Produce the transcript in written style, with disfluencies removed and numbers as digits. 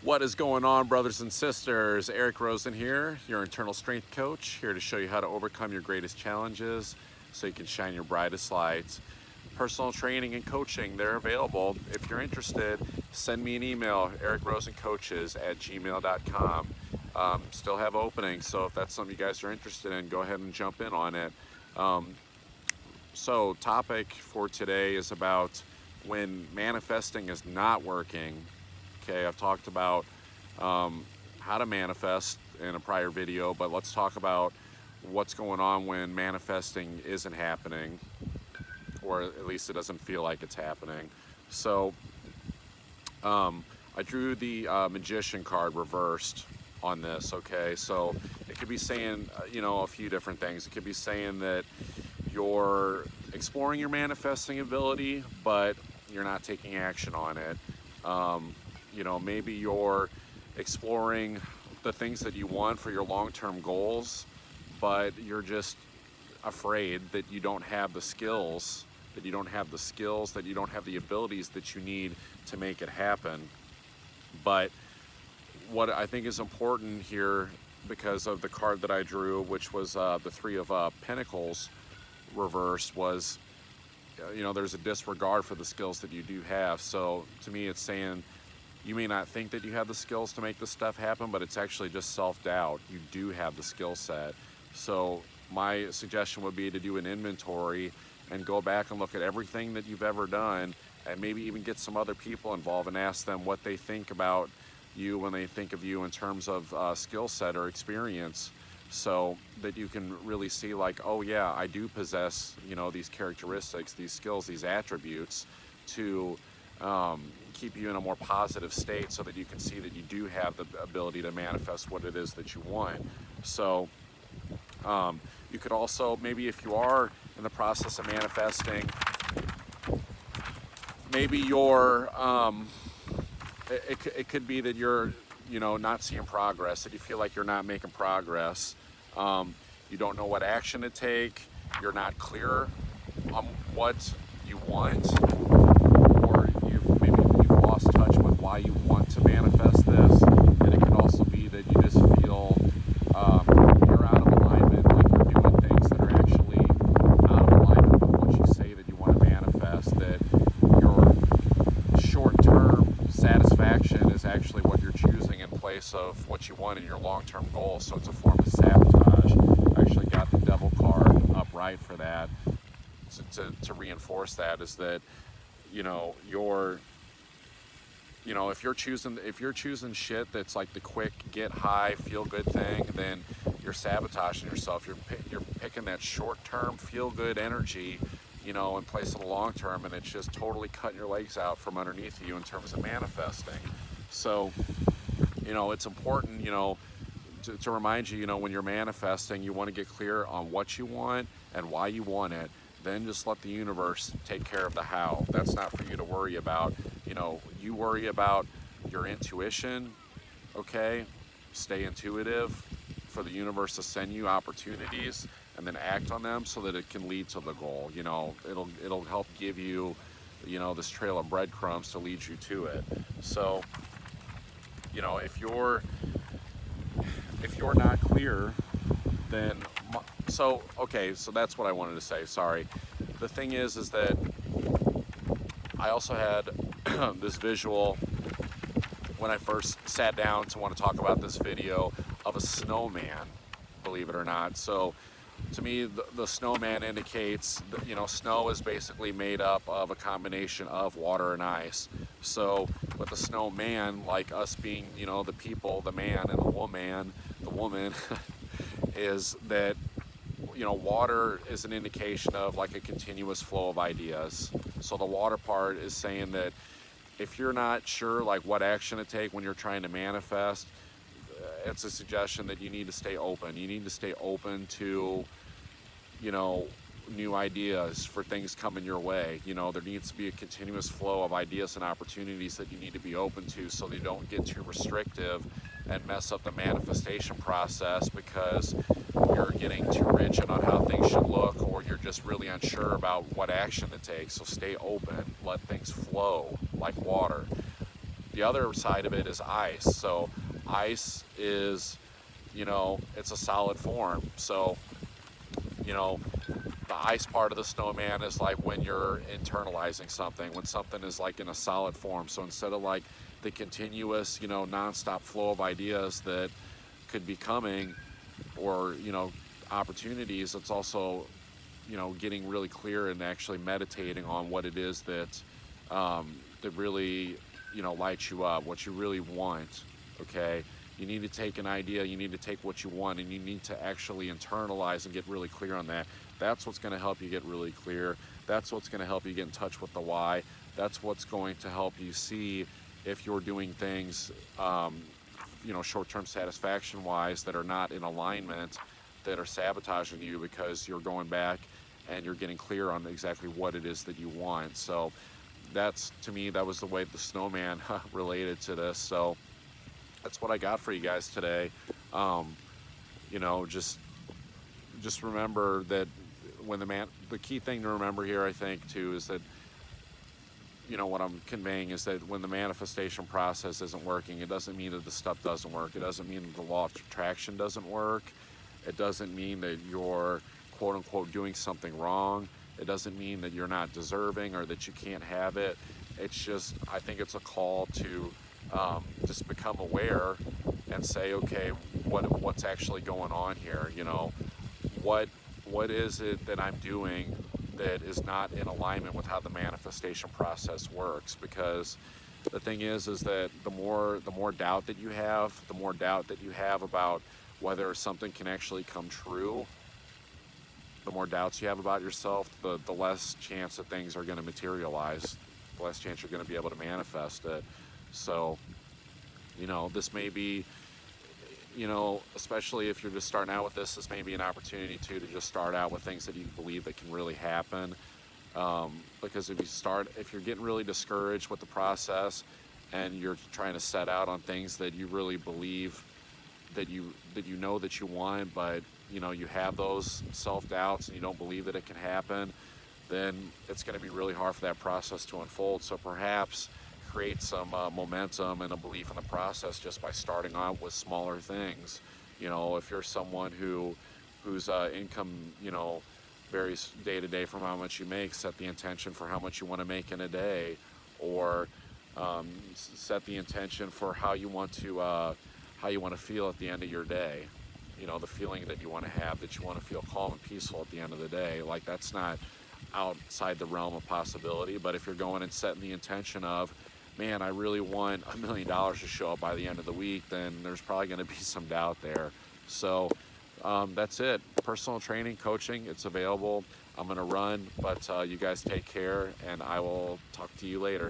What is going on, brothers and sisters? Eric Rosen here, your internal strength coach, here to show you how to overcome your greatest challenges so you can shine your brightest lights. Personal training and coaching, they're available. If you're interested, send me an email, ericrosencoaches@gmail.com. Still have openings, so if that's something you guys are interested in, go ahead and jump in on it. So topic for today is about when manifesting is not working. Okay, I've talked about how to manifest in a prior video, but let's talk about what's going on when manifesting isn't happening, or at least it doesn't feel like it's happening. So I drew the magician card reversed on this, okay? So it could be saying, a few different things. It could be saying that you're exploring your manifesting ability, but you're not taking action on it. Maybe you're exploring the things that you want for your long-term goals, but you're just afraid that you don't have the skills, that you don't have the abilities that you need to make it happen. But what I think is important here, because of the card that I drew, which was the Three of Pentacles reversed, was, there's a disregard for the skills that you do have. So to me, it's saying, you may not think that you have the skills to make this stuff happen, but it's actually just self-doubt. You do have the skill set. So my suggestion would be to do an inventory and go back and look at everything that you've ever done, and maybe even get some other people involved and ask them what they think about you when they think of you in terms of skill set or experience, so that you can really see, like, oh yeah, I do possess, these characteristics, these skills, these attributes to keep you in a more positive state, so that you can see that you do have the ability to manifest what it is that you want. So you could also, maybe if you are in the process of manifesting, maybe you're it could be that you're not seeing progress, that you feel like you're not making progress. You don't know what action to take, you're not clear on what you want, or you've lost touch with why you want to manifest this. And it can also be that you just feel you're out of alignment, like you're doing things that are actually out of alignment with what you say that you want to manifest, that your short-term satisfaction is actually what you're choosing in place of what you want in your long-term goals. So it's a form of sabotage. I actually got the Devil card upright for that, to reinforce that, is that if you're choosing shit that's like the quick get high feel good thing, then you're sabotaging yourself. You're picking that short-term feel good energy, in place of the long term, and it's just totally cutting your legs out from underneath you in terms of manifesting. So it's important to remind you, when you're manifesting, you want to get clear on what you want and why you want it. Then just let the universe take care of the how. That's not for you to worry about. You worry about your intuition, okay? Stay intuitive for the universe to send you opportunities, and then act on them so that it can lead to the goal. It'll help give you, this trail of breadcrumbs to lead you to it. So, if you're not clear, then so that's what I wanted to say. Sorry. The thing is that I also had this visual when I first sat down to want to talk about this video, of a snowman, believe it or not. So to me, the snowman indicates that, snow is basically made up of a combination of water and ice. So with the snowman, like us being, the people, the man, and the woman, is that, water is an indication of like a continuous flow of ideas. So the water part is saying that if you're not sure like what action to take when you're trying to manifest, it's a suggestion that you need to stay open. You need to stay open to, new ideas for things coming your way. There needs to be a continuous flow of ideas and opportunities that you need to be open to, so that you don't get too restrictive and mess up the manifestation process because you're getting too rigid on how things should look, or you're just really unsure about what action to take. So stay open, let things flow like water. The other side of it is ice. So ice is, it's a solid form. So, you know, the ice part of the snowman is like when you're internalizing something, when something is like in a solid form. So instead of like the continuous, nonstop flow of ideas that could be coming, or, opportunities, it's also, getting really clear and actually meditating on what it is that really, lights you up, what you really want. Okay. You need to take an idea, you need to take what you want, and you need to actually internalize and get really clear on that. That's what's going to help you get really clear. That's what's going to help you get in touch with the why. That's what's going to help you see if you're doing things, short-term satisfaction wise, that are not in alignment, that are sabotaging you, because you're going back and you're getting clear on exactly what it is that you want. So that's, to me, that was the way the snowman related to this. So that's what I got for you guys today. Just remember that the key thing to remember here, I think, too, is that, what I'm conveying is that when the manifestation process isn't working, it doesn't mean that the stuff doesn't work. It doesn't mean that the law of attraction doesn't work. It doesn't mean that you're, quote unquote, doing something wrong. It doesn't mean that you're not deserving or that you can't have it. It's just, I think it's a call to just become aware and say, okay, what's actually going on here? What is it that I'm doing that is not in alignment with how the manifestation process works? Because the thing is that the more doubt that you have about whether something can actually come true, the more doubts you have about yourself, the less chance that things are going to materialize, the less chance you're going to be able to manifest it. So, this may be, especially if you're just starting out with this may be an opportunity to just start out with things that you believe that can really happen. Because if you're getting really discouraged with the process and you're trying to set out on things that you really believe that you want, but you have those self-doubts and you don't believe that it can happen, then it's going to be really hard for that process to unfold. So perhaps create some momentum and a belief in the process just by starting out with smaller things. If you're someone whose income, varies day to day from how much you make, set the intention for how much you want to make in a day, or set the intention for how you want to feel at the end of your day. The feeling that you want to have, that you want to feel calm and peaceful at the end of the day. Like, that's not outside the realm of possibility. But if you're going and setting the intention of, man, I really want $1 million to show up by the end of the week, then there's probably going to be some doubt there. So that's it. Personal training, coaching, it's available. I'm going to run, but you guys take care, and I will talk to you later.